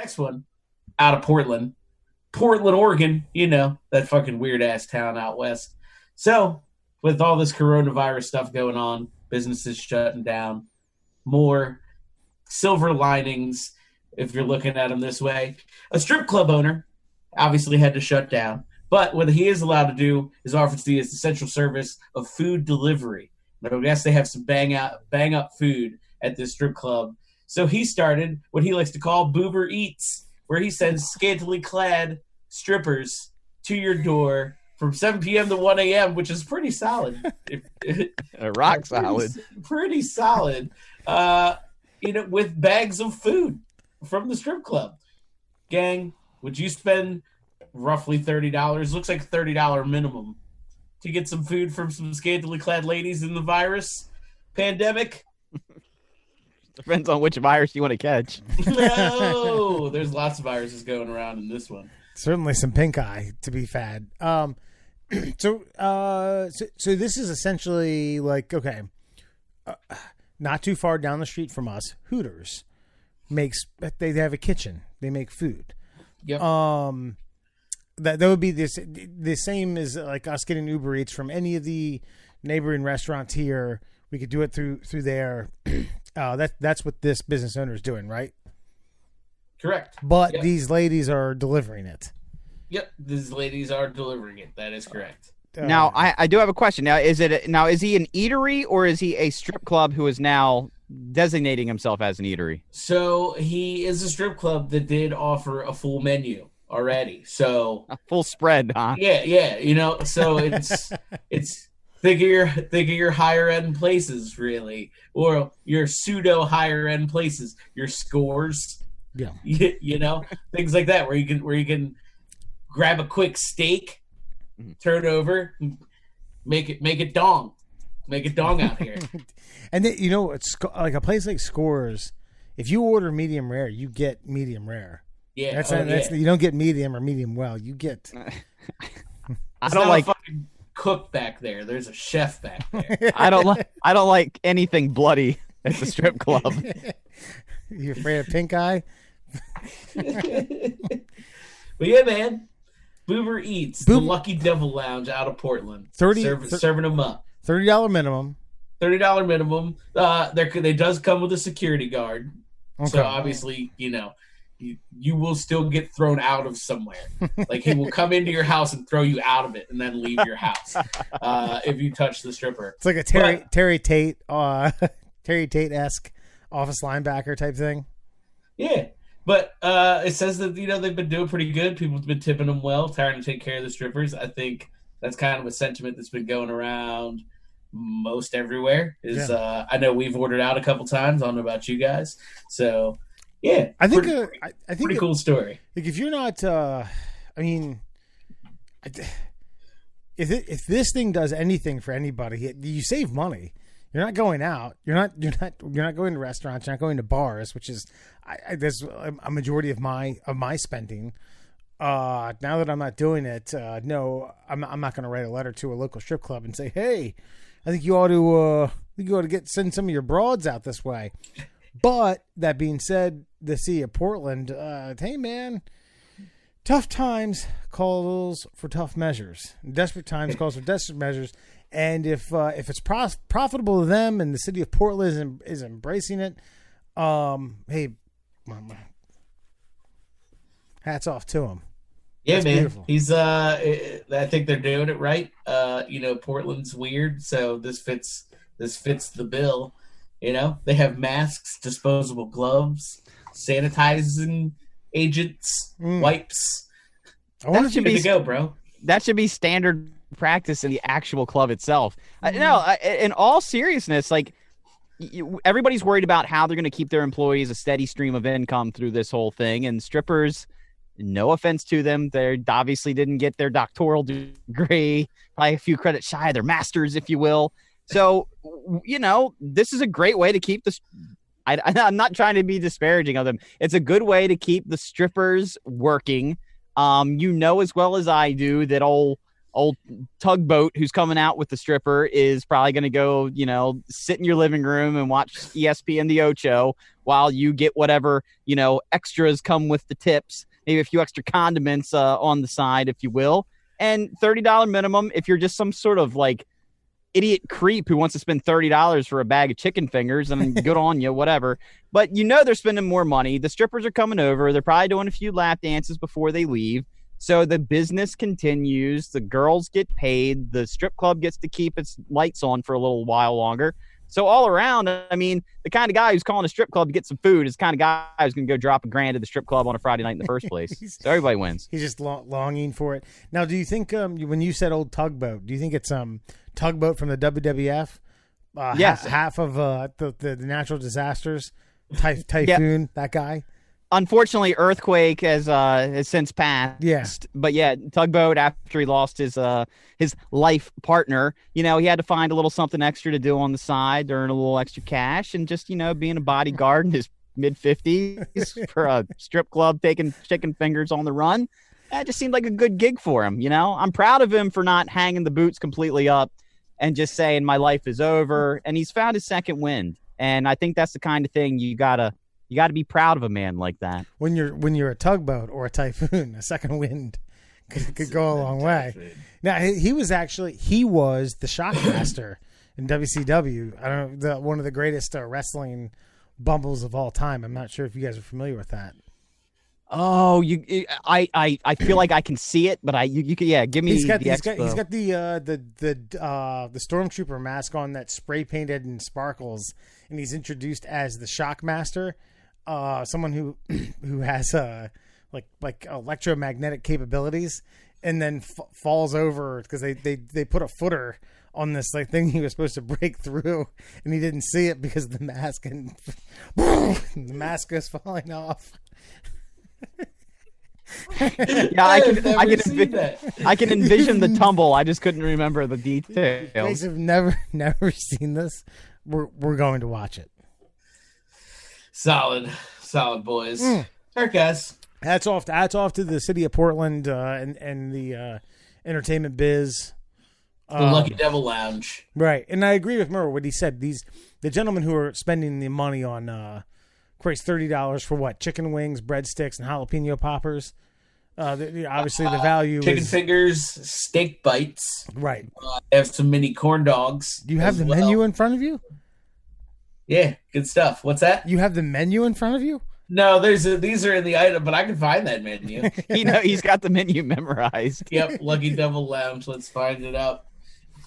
Next one, out of Portland, Oregon. That fucking weird ass town out west. So, with all this coronavirus stuff going on, businesses shutting down, more silver linings if you're looking at them this way. A strip club owner obviously had to shut down, but what he is allowed to do is offer the essential service of food delivery. Now, I guess they have some bang up food at this strip club. So he started what he likes to call Boober Eats, where he sends scantily clad strippers to your door from 7 p.m. to 1 a.m., which is pretty solid. Rock solid. Pretty solid. With bags of food from the strip club. Gang, would you spend roughly $30? Looks like $30 minimum to get some food from some scantily clad ladies in the virus pandemic? Depends on which virus you want to catch. No, there's lots of viruses going around in this one. Certainly some pink eye to be fed. So this is essentially like, okay, not too far down the street from us, Hooters they have a kitchen. They make food. Yep. That would be the same as like us getting Uber Eats from any of the neighboring restaurants here. We could do it through there. That's what this business owner is doing, right? Correct. But these ladies are delivering it. Yep, these ladies are delivering it. That is correct. Now, I do have a question. Now, is he an eatery or is he a strip club who is now designating himself as an eatery? So he is a strip club that did offer a full menu already. So a full spread, huh? Yeah. So it's think of your higher end places, really, or your pseudo higher end places, your Scores. Yeah. Things like that where you can grab a quick steak, turn over, make it dong out here. And then, it's like a place like Scores. If you order medium rare, you get medium rare. Yeah, you don't get medium or medium well. You get. I don't like a fucking cook back there. There's a chef back there. I don't like anything bloody at the strip club. You afraid of pink eye? But yeah, man. Boober Eats, the Lucky Devil Lounge out of Portland. Serving them up. $30 minimum. $30 minimum. They does come with a security guard. Okay. So obviously, you will still get thrown out of somewhere. Like he will come into your house and throw you out of it and then leave your house if you touch the stripper. It's like a Terry Tate Terry Tate-esque office linebacker type thing. Yeah. But it says that, they've been doing pretty good. People have been tipping them well, trying to take care of the strippers. I think that's kind of a sentiment that's been going around most everywhere. I know we've ordered out a couple times. I don't know about you guys. So, yeah. I think pretty cool story. Like if you're not, if this thing does anything for anybody, you save money. You're not going out. You're not going to restaurants. You're not going to bars, which is there's a majority of my spending. Now that I'm not doing it, no, I'm not going to write a letter to a local strip club and say, "Hey, I think you ought to send some of your broads out this way." But that being said, the city of Portland, hey man, tough times calls for tough measures. Desperate times calls for desperate measures. And if it's profitable to them and the city of Portland is embracing it, hey, hats off to them. Yeah, That's man. Beautiful. He's I think they're doing it right. Portland's weird, so this fits the bill. They have masks, disposable gloves, sanitizing agents, wipes. That should be to go, bro. That should be standard practice in the actual club itself. In all seriousness, like everybody's worried about how they're going to keep their employees a steady stream of income through this whole thing, and strippers, no offense to them, they obviously didn't get their doctoral degree, probably a few credits shy of their masters, if you will. So this is a great way to keep this. I'm not trying to be disparaging of them. It's a good way to keep the strippers working. As well as I do that old tugboat who's coming out with the stripper is probably going to go, sit in your living room and watch ESPN The Ocho while you get whatever, extras come with the tips, maybe a few extra condiments on the side, if you will. And $30 minimum if you're just some sort of like idiot creep who wants to spend $30 for a bag of chicken fingers. I mean, good on you, whatever. But they're spending more money. The strippers are coming over. They're probably doing a few lap dances before they leave. So the business continues. The girls get paid. The strip club gets to keep its lights on for a little while longer. So all around, I mean, the kind of guy who's calling a strip club to get some food is the kind of guy who's going to go drop $1,000 at the strip club on a Friday night in the first place. So everybody wins. He's just longing for it. Now, do you think when you said old tugboat, do you think it's tugboat from the WWF? Yes. Half of the natural disasters, typhoon, that guy? Unfortunately, Earthquake has since passed. Yeah. But yeah, Tugboat, after he lost his life partner, he had to find a little something extra to do on the side to earn a little extra cash, and just, being a bodyguard in his mid-50s for a strip club taking chicken fingers on the run. That just seemed like a good gig for him, I'm proud of him for not hanging the boots completely up and just saying my life is over, and he's found his second wind. And I think that's the kind of thing you gotta be proud of a man like that. When you're a tugboat or a typhoon, a second wind could go a long way. Now he was the Shockmaster in WCW. I don't know, one of the greatest wrestling bumbles of all time. I'm not sure if you guys are familiar with that. Oh, I feel like I can see it, but you could give me. He's got the stormtrooper mask on that's spray painted and sparkles, and he's introduced as the Shockmaster. Someone who has like electromagnetic capabilities, and then falls over because they put a footer on this thing he was supposed to break through, and he didn't see it because of the mask, and the mask is falling off. Yeah, I can envision the tumble. I just couldn't remember the details. You guys have never seen this. We're going to watch it. Solid boys. All right, guys. Hats off to the city of Portland and the entertainment biz. The Lucky Devil Lounge. Right. And I agree with Murray what he said. The gentlemen who are spending the money on $30 for what? Chicken wings, breadsticks, and jalapeno poppers. Obviously the value chicken is fingers, steak bites. Right. They have some mini corn dogs. Do you have the menu in front of you? Yeah, good stuff. What's that? You have the menu in front of you? No, these are in the item, but I can find that menu. He's got the menu memorized. Yep, Lucky Devil Lounge. Let's find it up.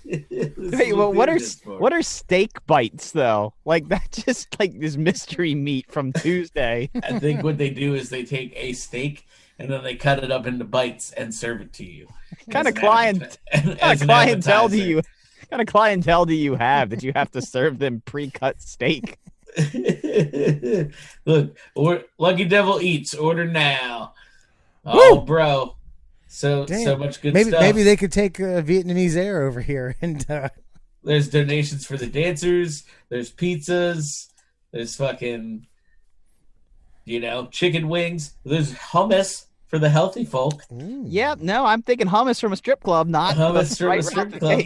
Hey, well, what are steak bites though? Like that's just like this mystery meat from Tuesday. I think what they do is they take a steak and then they cut it up into bites and serve it to you. What kind of clientele do you? What kind of clientele do you have that you have to serve them pre-cut steak? Look, Lucky Devil Eats. Order now. Oh, woo! Bro. So much good stuff. Maybe they could take Vietnamese Air over here. And there's donations for the dancers. There's pizzas. There's fucking, chicken wings. There's hummus for the healthy folk. Yeah, no, I'm thinking hummus from a strip club, not hummus from a strip club.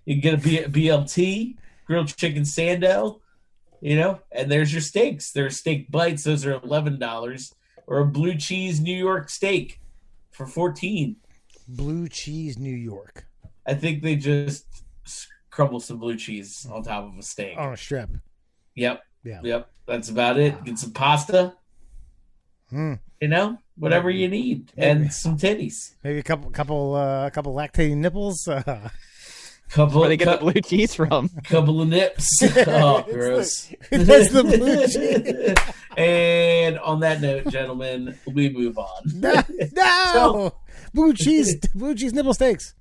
You can get a BLT, grilled chicken sando, and there's your steaks. There are steak bites. Those are $11. Or a blue cheese New York steak for $14. Blue cheese New York. I think they just crumble some blue cheese on top of a steak. On a strip. Yep. Yeah. Yep. That's about it. Get some pasta. Whatever you need. And some titties. Maybe a couple lactating nipples. Where they get the blue cheese from? Couple of nips. Oh, gross. That's the blue cheese. And on that note, gentlemen, we move on. No! Blue cheese nipple steaks.